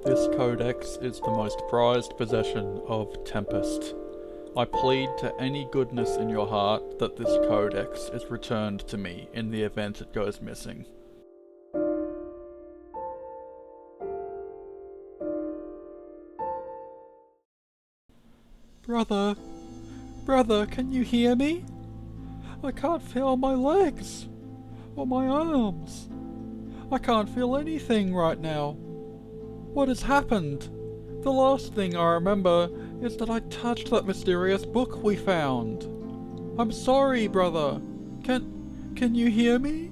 This codex is the most prized possession of Tempest. I plead to any goodness in your heart that this codex is returned to me in the event it goes missing. Brother, can you hear me? I can't feel my legs or my arms. I can't feel anything right now. What has happened? The last thing I remember is that I touched that mysterious book we found. I'm sorry, brother. Can you hear me?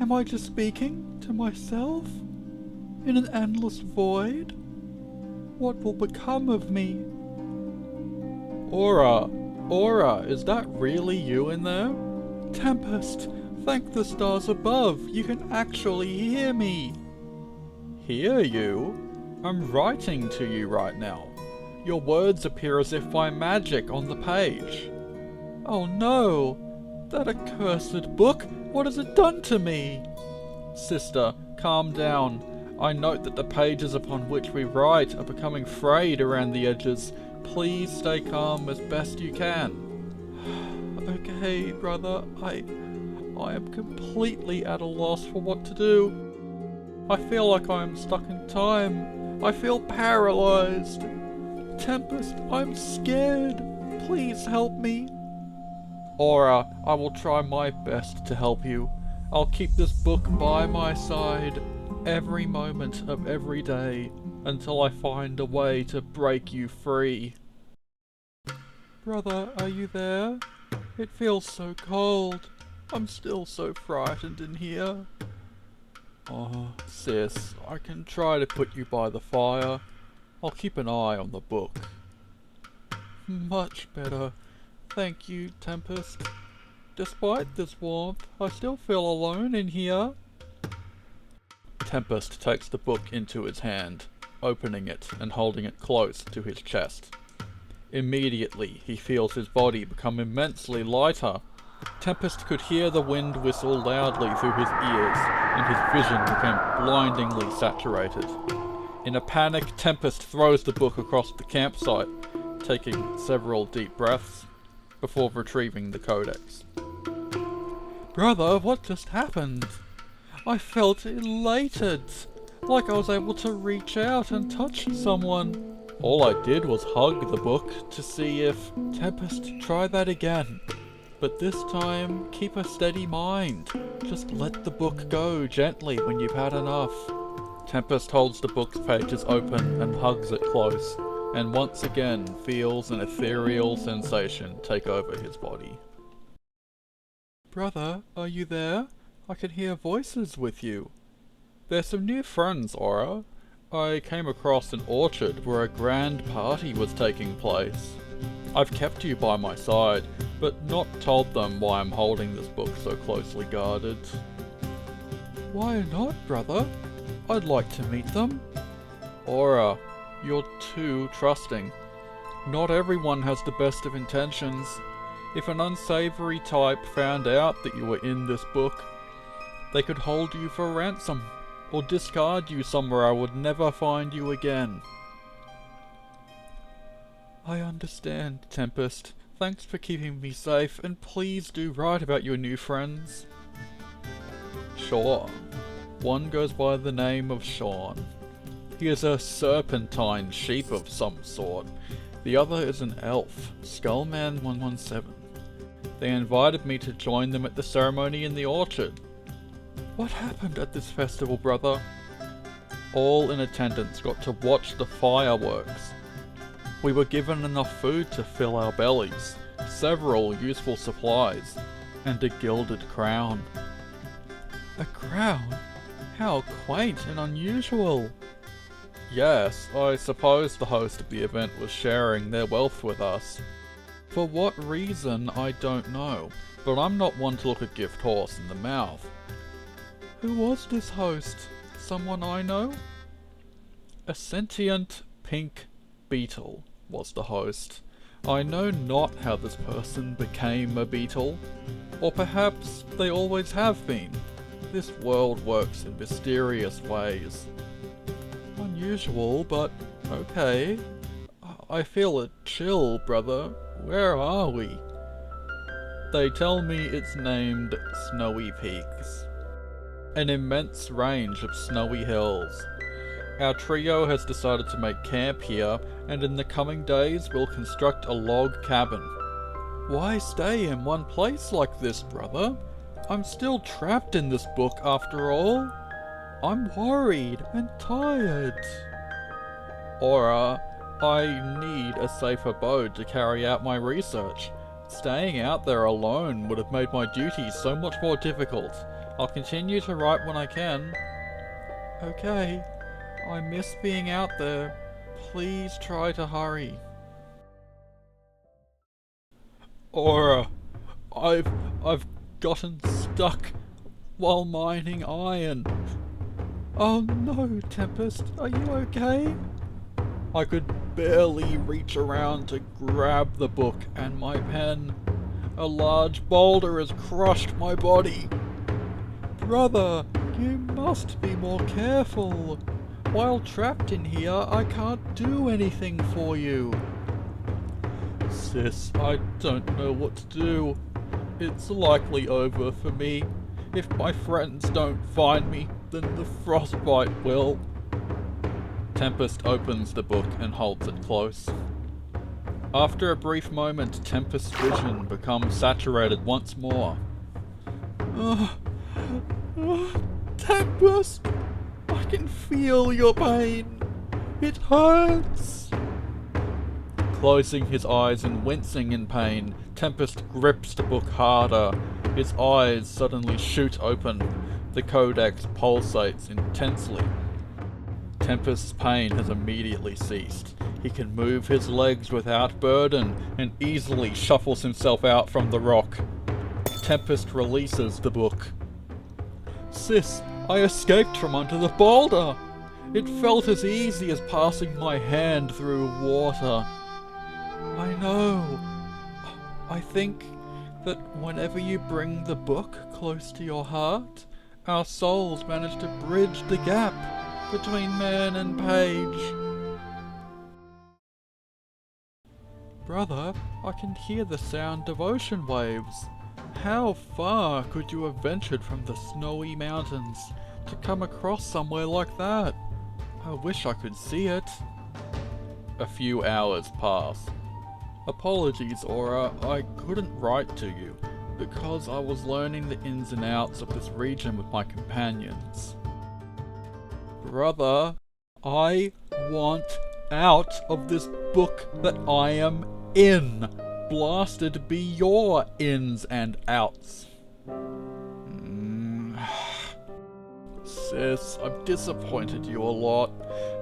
Am I just speaking to myself? In an endless void? What will become of me? Aura, is that really you in there? Tempest, thank the stars above, you can actually hear me. Hear you? I'm writing to you right now. Your words appear as if by magic on the page. Oh no! That accursed book! What has it done to me? Sister, calm down. I note that the pages upon which we write are becoming frayed around the edges. Please stay calm as best you can. Okay, brother, I am completely at a loss for what to do. I feel like I am stuck in time. I feel paralyzed. Tempest, I'm scared. Please help me. Aura, I will try my best to help you. I'll keep this book by my side every moment of every day until I find a way to break you free. Brother, are you there? It feels so cold. I'm still so frightened in here. Oh, sis, I can try to put you by the fire. I'll keep an eye on the book. Much better. Thank you, Tempest. Despite this warmth, I still feel alone in here. Tempest takes the book into his hand, opening it and holding it close to his chest. Immediately, he feels his body become immensely lighter. Tempest could hear the wind whistle loudly through his ears, and his vision became blindingly saturated. In a panic, Tempest throws the book across the campsite, taking several deep breaths before retrieving the codex. Brother, what just happened? I felt elated, like I was able to reach out and touch someone. All I did was hug the book to see if... Tempest, try that again. But this time, keep a steady mind. Just let the book go gently when you've had enough. Tempest holds the book's pages open and hugs it close, and once again feels an ethereal sensation take over his body. Brother, are you there? I can hear voices with you. There's some new friends, Aura. I came across an orchard where a grand party was taking place. I've kept you by my side, but not told them why I'm holding this book so closely guarded. Why not, brother? I'd like to meet them. Aura, you're too trusting. Not everyone has the best of intentions. If an unsavory type found out that you were in this book, they could hold you for ransom, or discard you somewhere I would never find you again. I understand, Tempest. Thanks for keeping me safe, and please do write about your new friends. Sure. One goes by the name of Sean. He is a serpentine sheep of some sort. The other is an elf, Skullman 117. They invited me to join them at the ceremony in the orchard. What happened at this festival, brother? All in attendance got to watch the fireworks. We were given enough food to fill our bellies, several useful supplies, and a gilded crown. A crown? How quaint and unusual. Yes, I suppose the host of the event was sharing their wealth with us. For what reason, I don't know, but I'm not one to look a gift horse in the mouth. Who was this host? Someone I know? A sentient pink beetle was the host. I know not how this person became a beetle, or perhaps they always have been. This world works in mysterious ways. I'm unusual, but okay. I feel a chill, brother. Where are we? They tell me it's named Snowy Peaks. An immense range of snowy hills. Our trio has decided to make camp here, and in the coming days we'll construct a log cabin. Why stay in one place like this, brother? I'm still trapped in this book after all. I'm worried and tired. Aura, I need a safe abode to carry out my research. Staying out there alone would have made my duties so much more difficult. I'll continue to write when I can. Okay, I miss being out there. Please try to hurry. Aura, I've gotten stuck while mining iron. Oh no, Tempest, are you okay? I could barely reach around to grab the book and my pen. A large boulder has crushed my body. Brother, you must be more careful. While trapped in here, I can't do anything for you. Sis, I don't know what to do. It's likely over for me. If my friends don't find me, then the frostbite will. Tempest opens the book and holds it close. After a brief moment, Tempest's vision becomes saturated once more. Tempest! I can feel your pain. It hurts. Closing his eyes and wincing in pain, Tempest grips the book harder. His eyes suddenly shoot open. The Codex pulsates intensely. Tempest's pain has immediately ceased. He can move his legs without burden and easily shuffles himself out from the rock. Tempest releases the book. Sis, I escaped from under the boulder. It felt as easy as passing my hand through water. I know. I think that whenever you bring the book close to your heart, our souls manage to bridge the gap between man and page. Brother, I can hear the sound of ocean waves. How far could you have ventured from the snowy mountains to come across somewhere like that? I wish I could see it. A few hours pass. Apologies, Aura, I couldn't write to you because I was learning the ins and outs of this region with my companions. Brother, I want out of this book that I am in. Blasted be your ins and outs. Sis, I've disappointed you a lot,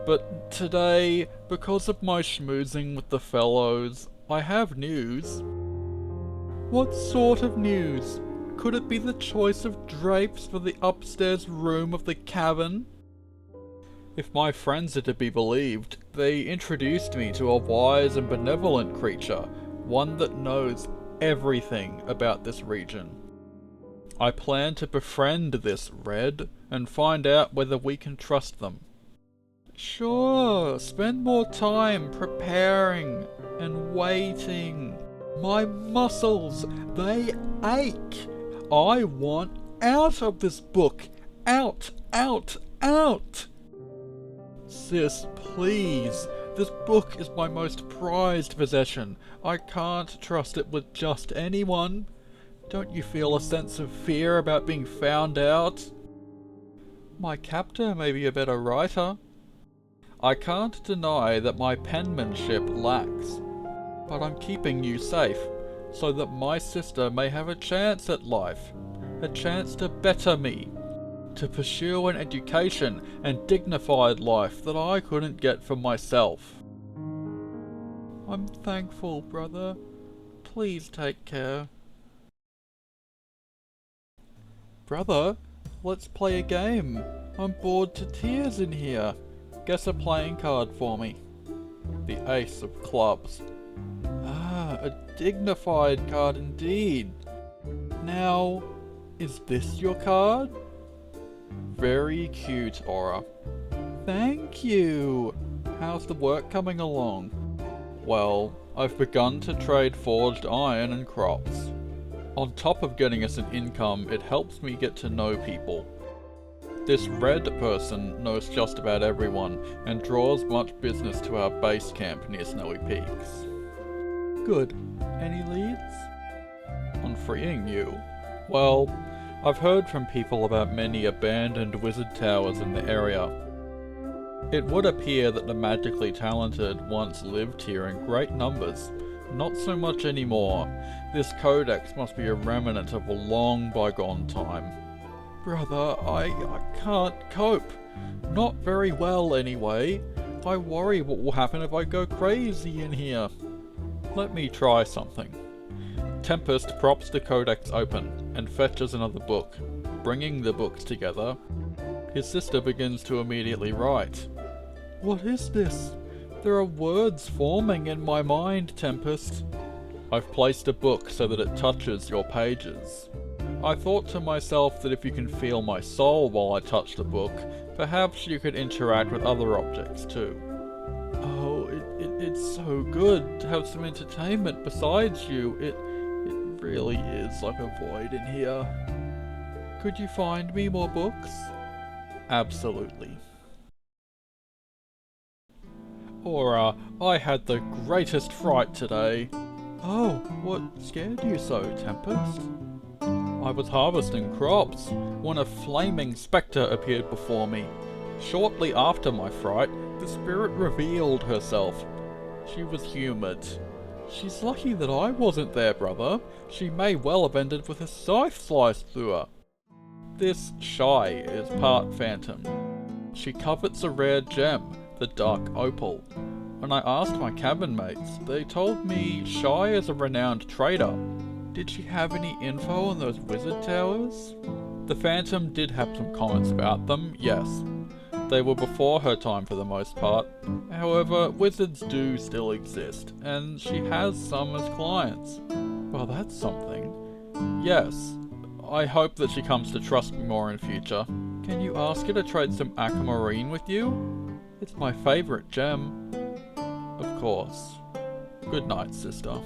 but today, because of my schmoozing with the fellows, I have news. What sort of news? Could it be the choice of drapes for the upstairs room of the cabin? If my friends are to be believed, they introduced me to a wise and benevolent creature, one that knows everything about this region. I plan to befriend this Red and find out whether we can trust them. Sure, spend more time preparing and waiting. My muscles, they ache. I want out of this book. Out, out, out. Sis, please. This book is my most prized possession. I can't trust it with just anyone. Don't you feel a sense of fear about being found out? My captor may be a better writer. I can't deny that my penmanship lacks, but I'm keeping you safe, so that my sister may have a chance at life, a chance to better me, to pursue an education and dignified life that I couldn't get for myself. I'm thankful, brother. Please take care. Brother, let's play a game. I'm bored to tears in here. Guess a playing card for me. The Ace of Clubs. Ah, a dignified card indeed. Now, is this your card? Very cute, Aura. Thank you! How's the work coming along? Well, I've begun to trade forged iron and crops. On top of getting us an income, it helps me get to know people. This red person knows just about everyone and draws much business to our base camp near Snowy Peaks. Good. Any leads? On freeing you, well, I've heard from people about many abandoned wizard towers in the area. It would appear that the magically talented once lived here in great numbers. Not so much anymore. This Codex must be a remnant of a long bygone time. Brother, I can't cope. Not very well, anyway. I worry what will happen if I go crazy in here. Let me try something. Tempest props the Codex open and fetches another book. Bringing the books together, his sister begins to immediately write. What is this? There are words forming in my mind, Tempest. I've placed a book so that it touches your pages. I thought to myself that if you can feel my soul while I touch the book, perhaps you could interact with other objects too. Oh, it's so good to have some entertainment besides you. It really is like a void in here. Could you find me more books? Absolutely. Aura, I had the greatest fright today. Oh, what scared you so, Tempest? I was harvesting crops when a flaming spectre appeared before me. Shortly after my fright, the spirit revealed herself. She was humoured. She's lucky that I wasn't there, brother. She may well have ended with a scythe sliced through her. This Shy is part phantom. She covets a rare gem, the dark opal. When I asked my cabin mates, they told me Shy is a renowned trader. Did she have any info on those wizard towers? The Phantom did have some comments about them, yes. They were before her time for the most part. However, wizards do still exist, and she has some as clients. Well, that's something. Yes. I hope that she comes to trust me more in future. Can you ask her to trade some aquamarine with you? It's my favourite gem. Of course. Good night, sister.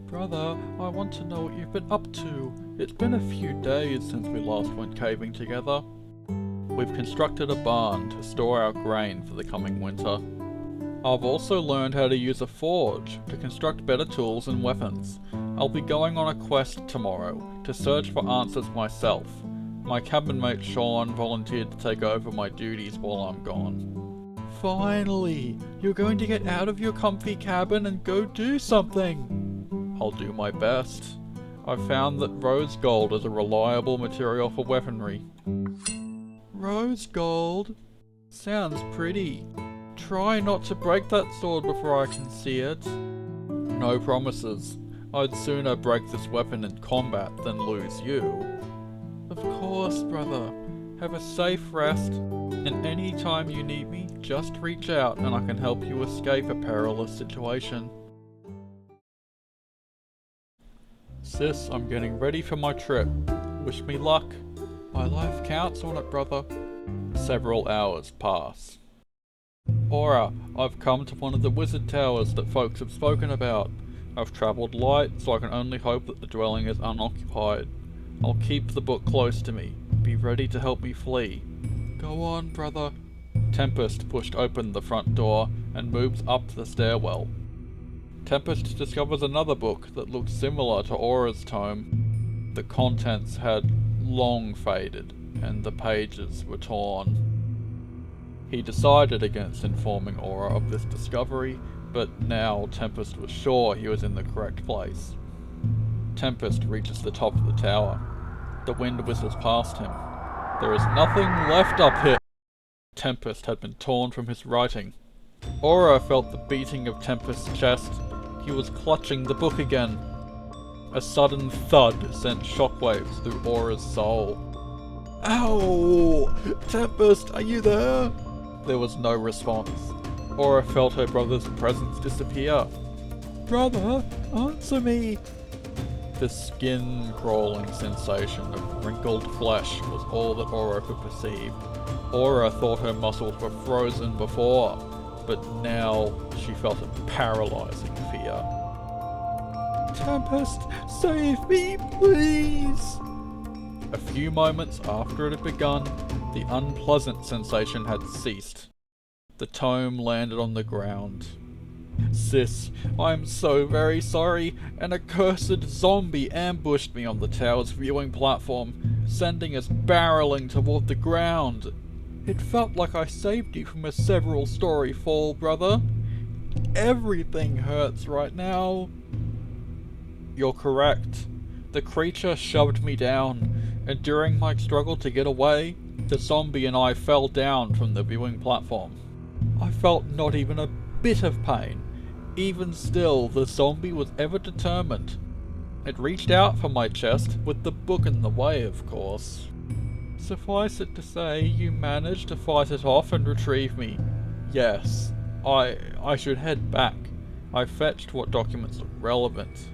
Brother, I want to know what you've been up to. It's been a few days since we last went caving together. We've constructed a barn to store our grain for the coming winter. I've also learned how to use a forge to construct better tools and weapons. I'll be going on a quest tomorrow to search for answers myself. My cabin mate Sean volunteered to take over my duties while I'm gone. Finally! You're going to get out of your comfy cabin and go do something! I'll do my best. I've found that rose gold is a reliable material for weaponry. Rose gold? Sounds pretty. Try not to break that sword before I can see it. No promises. I'd sooner break this weapon in combat than lose you. Of course, brother. Have a safe rest, and any time you need me, just reach out and I can help you escape a perilous situation. Sis, I'm getting ready for my trip. Wish me luck. My life counts on it, brother. Several hours pass. Aura, I've come to one of the wizard towers that folks have spoken about. I've travelled light, so I can only hope that the dwelling is unoccupied. I'll keep the book close to me. Be ready to help me flee. Go on, brother. Tempest pushed open the front door and moves up the stairwell. Tempest discovers another book that looks similar to Aura's tome. The contents had long faded, and the pages were torn. He decided against informing Aura of this discovery, but now Tempest was sure he was in the correct place. Tempest reaches the top of the tower. The wind whistles past him. There is nothing left up here. Tempest had been torn from his writing. Aura felt the beating of Tempest's chest. He was clutching the book again. A sudden thud sent shockwaves through Aura's soul. Ow! Tempest, are you there? There was no response. Aura felt her brother's presence disappear. Brother, answer me! The skin-crawling sensation of wrinkled flesh was all that Aura could perceive. Aura thought her muscles were frozen before, but now she felt a paralyzing fear. Tempest, save me, please! A few moments after it had begun, the unpleasant sensation had ceased. The tome landed on the ground. Sis, I'm so very sorry. An accursed zombie ambushed me on the tower's viewing platform, sending us barreling toward the ground. It felt like I saved you from a several-story fall, brother. Everything hurts right now. You're correct. The creature shoved me down, and during my struggle to get away, the zombie and I fell down from the viewing platform. I felt not even a bit of pain. Even still, the zombie was ever determined. It reached out for my chest, with the book in the way, of course. Suffice it to say, you managed to fight it off and retrieve me. Yes, I should head back. I fetched what documents look relevant.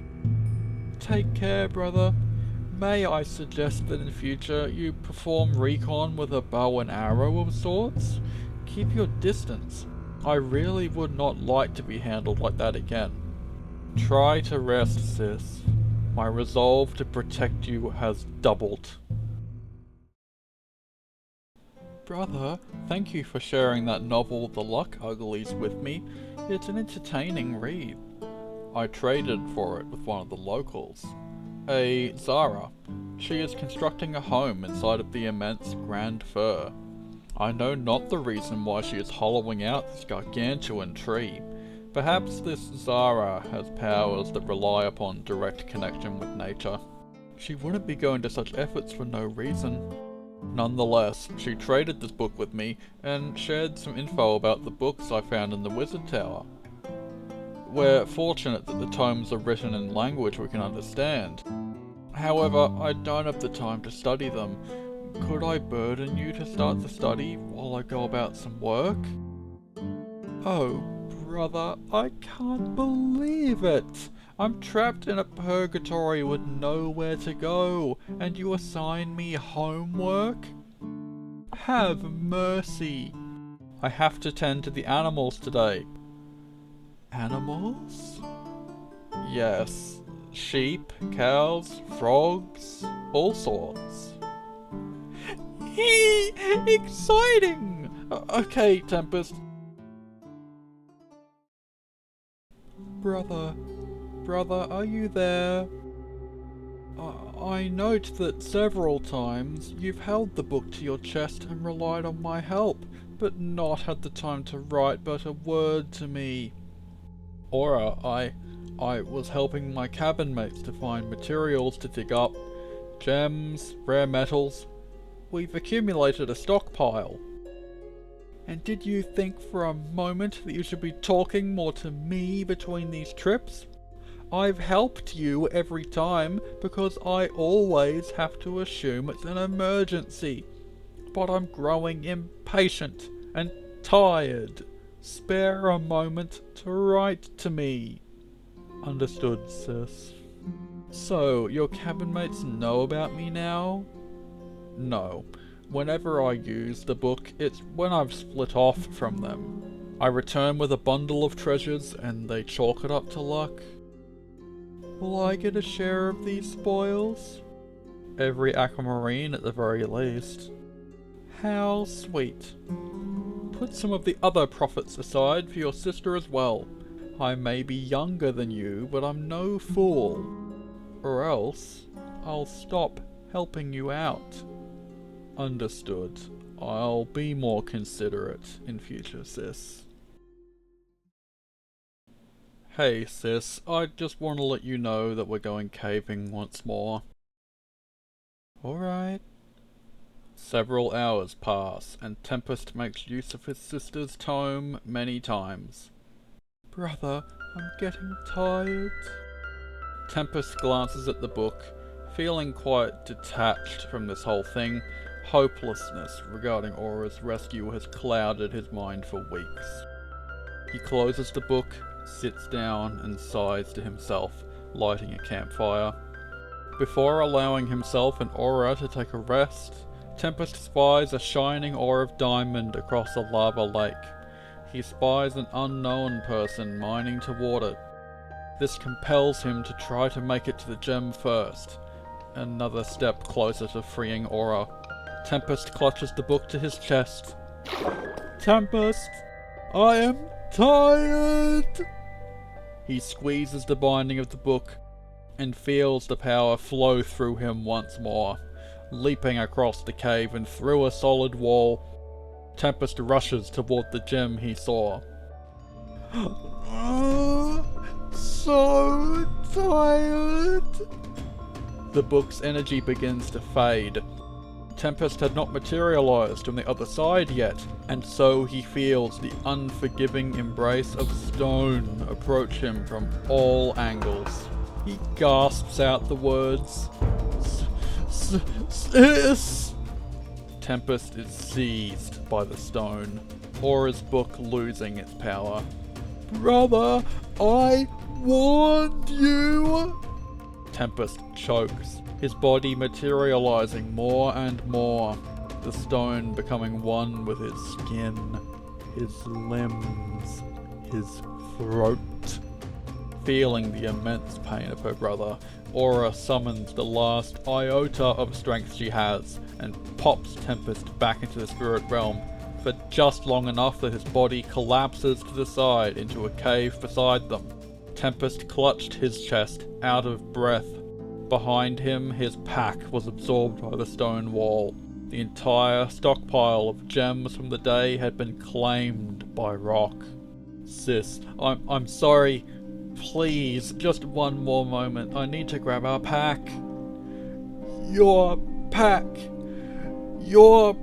Take care, brother. May I suggest that in future you perform recon with a bow and arrow of sorts? Keep your distance. I really would not like to be handled like that again. Try to rest, sis. My resolve to protect you has doubled. Brother, thank you for sharing that novel The Luck Uglies with me. It's an entertaining read. I traded for it with one of the locals. A Zara. She is constructing a home inside of the immense Grand Fir. I know not the reason why she is hollowing out this gargantuan tree. Perhaps this Zara has powers that rely upon direct connection with nature. She wouldn't be going to such efforts for no reason. Nonetheless, she traded this book with me and shared some info about the books I found in the Wizard Tower. We're fortunate that the tomes are written in language we can understand. However, I don't have the time to study them. Could I burden you to start the study while I go about some work? Oh, brother, I can't believe it! I'm trapped in a purgatory with nowhere to go, and you assign me homework? Have mercy! I have to tend to the animals today. Animals? Yes. Sheep, cows, frogs, all sorts. Exciting! Okay, Tempest. Brother, are you there? I note that several times you've held the book to your chest and relied on my help, but not had the time to write but a word to me. Aura, I was helping my cabin mates to find materials to dig up. Gems, rare metals. We've accumulated a stockpile. And did you think for a moment that you should be talking more to me between these trips? I've helped you every time because I always have to assume it's an emergency. But I'm growing impatient and tired. Spare a moment to write to me. Understood, sis. So, your cabin mates know about me now? No. Whenever I use the book, it's when I've split off from them. I return with a bundle of treasures and they chalk it up to luck. Will I get a share of these spoils? Every aquamarine at the very least. How sweet. Put some of the other profits aside for your sister as well. I may be younger than you, but I'm no fool. Or else, I'll stop helping you out. Understood. I'll be more considerate in future, sis. Hey sis, I just want to let you know that we're going caving once more. Alright. Several hours pass, and Tempest makes use of his sister's tome many times. Brother, I'm getting tired. Tempest glances at the book, feeling quite detached from this whole thing. Hopelessness regarding Aura's rescue has clouded his mind for weeks. He closes the book, sits down and sighs to himself, lighting a campfire. Before allowing himself and Aura to take a rest, Tempest spies a shining ore of diamond across a lava lake. He spies an unknown person mining toward it. This compels him to try to make it to the gem first. Another step closer to freeing Aura. Tempest clutches the book to his chest. Tempest, I am tired. He squeezes the binding of the book and feels the power flow through him once more. Leaping across the cave and through a solid wall, Tempest rushes toward the gem he saw. So tired. The book's energy begins to fade. Tempest had not materialized on the other side yet, and so he feels the unforgiving embrace of stone approach him from all angles. He gasps out the words, Sis. Tempest is seized by the stone, Aura's book losing its power. Brother, I warned you. Tempest chokes, his body materializing more and more, the stone becoming one with his skin, his limbs, his throat. Feeling the immense pain of her brother, Aura summons the last iota of strength she has and pops Tempest back into the spirit realm, for just long enough that his body collapses to the side into a cave beside them. Tempest clutched his chest, out of breath. Behind him, his pack was absorbed by the stone wall. The entire stockpile of gems from the day had been claimed by rock. Sis, I'm sorry. Please, just one more moment. I need to grab our pack. Your pack. Your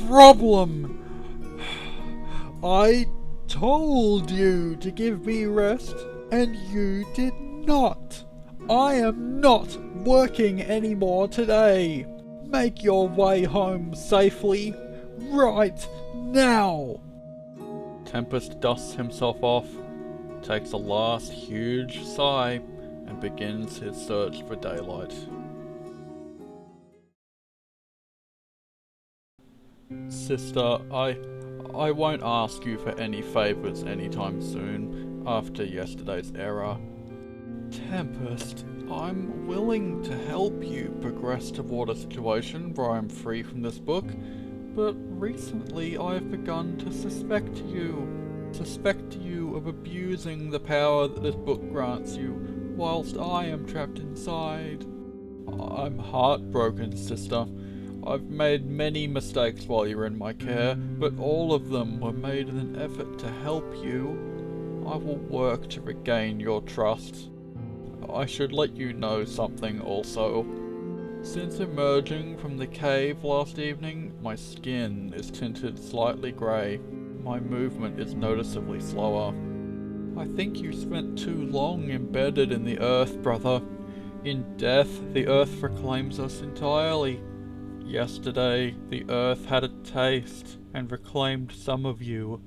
problem. I told you to give me rest, and you did not. I am not working anymore today. Make your way home safely, right now. Tempest dusts himself off, takes a last huge sigh, and begins his search for daylight. Sister, I won't ask you for any favours anytime soon, after yesterday's error. Tempest, I'm willing to help you progress toward a situation where I'm free from this book, but recently I've begun to suspect you of abusing the power that this book grants you, whilst I am trapped inside. I'm heartbroken, sister. I've made many mistakes while you were in my care, but all of them were made in an effort to help you. I will work to regain your trust. I should let you know something also. Since emerging from the cave last evening, my skin is tinted slightly grey. My movement is noticeably slower. I think you spent too long embedded in the earth, brother. In death, the earth reclaims us entirely. Yesterday, the earth had a taste and reclaimed some of you.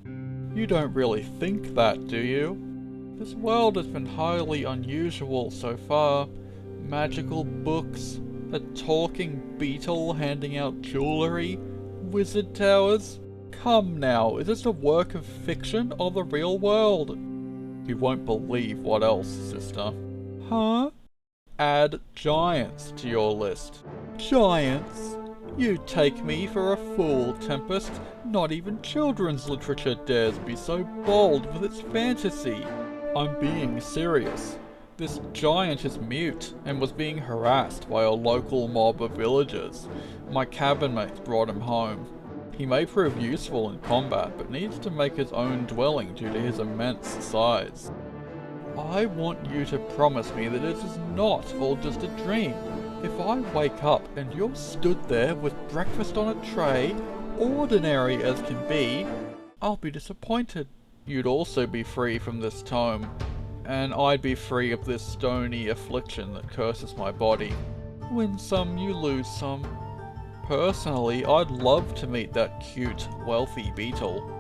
You don't really think that, do you? This world has been highly unusual so far. Magical books, a talking beetle handing out jewellery, wizard towers. Come now, is this a work of fiction or the real world? You won't believe what else, sister. Huh? Add giants to your list. Giants? You take me for a fool, Tempest. Not even children's literature dares be so bold with its fantasy. I'm being serious. This giant is mute and was being harassed by a local mob of villagers. My cabin mates brought him home. He may prove useful in combat, but needs to make his own dwelling due to his immense size. I want you to promise me that it is not all just a dream. If I wake up and you're stood there with breakfast on a tray, ordinary as can be, I'll be disappointed. You'd also be free from this tome, and I'd be free of this stony affliction that curses my body. Win some, you lose some. Personally, I'd love to meet that cute, wealthy beetle.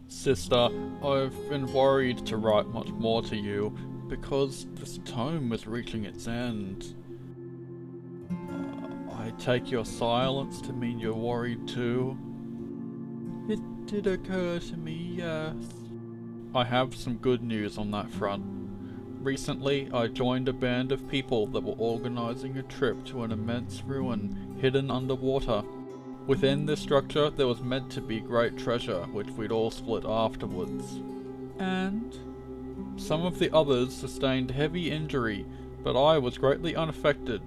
Sister, I've been worried to write much more to you, because this tome is reaching its end. I take your silence to mean you're worried too. It did occur to me, yes. I have some good news on that front. Recently, I joined a band of people that were organising a trip to an immense ruin hidden underwater. Within this structure, there was meant to be great treasure, which we'd all split afterwards. And? Some of the others sustained heavy injury, but I was greatly unaffected.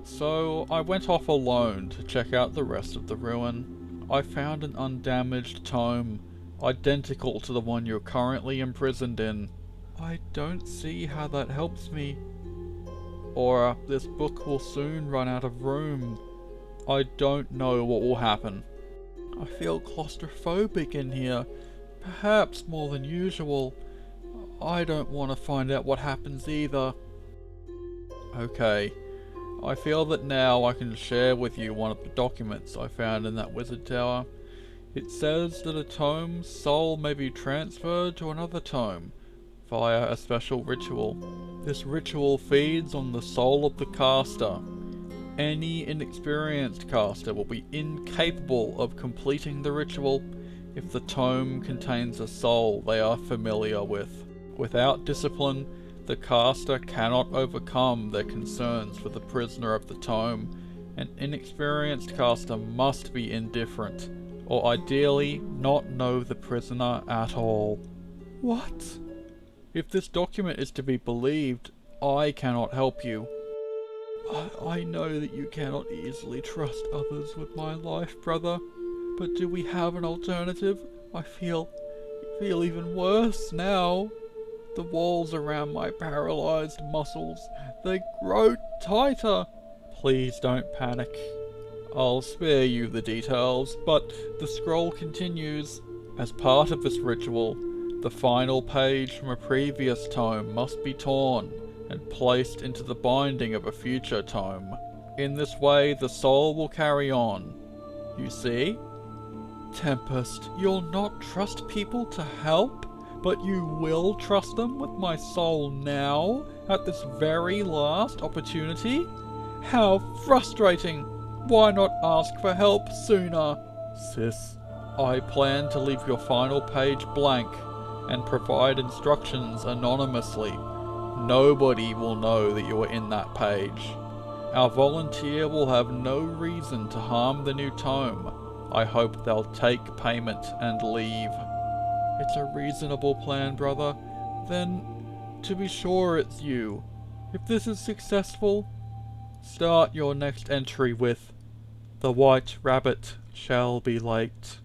So I went off alone to check out the rest of the ruin. I found an undamaged tome, identical to the one you're currently imprisoned in. I don't see how that helps me. Or this book will soon run out of room. I don't know what will happen. I feel claustrophobic in here, perhaps more than usual. I don't want to find out what happens either. Okay, I feel that now I can share with you one of the documents I found in that wizard tower. It says that a tome's soul may be transferred to another tome via a special ritual. This ritual feeds on the soul of the caster. Any inexperienced caster will be incapable of completing the ritual if the tome contains a soul they are familiar with. Without discipline, the caster cannot overcome their concerns for the prisoner of the tome. An inexperienced caster must be indifferent, or ideally not know the prisoner at all. What? If this document is to be believed, I cannot help you. I know that you cannot easily trust others with my life, brother, but do we have an alternative? I feel even worse now. The walls around my paralyzed muscles, they grow tighter. Please don't panic. I'll spare you the details, but the scroll continues. As part of this ritual, the final page from a previous tome must be torn and placed into the binding of a future tome. In this way, the soul will carry on. You see? Tempest, you'll not trust people to help, but you will trust them with my soul now, at this very last opportunity? How frustrating! Why not ask for help sooner? Sis, I plan to leave your final page blank and provide instructions anonymously. Nobody will know that you are in that page. Our volunteer will have no reason to harm the new tome. I hope they'll take payment and leave. It's a reasonable plan, brother. Then, to be sure it's you. If this is successful, start your next entry with, "The White Rabbit shall be late."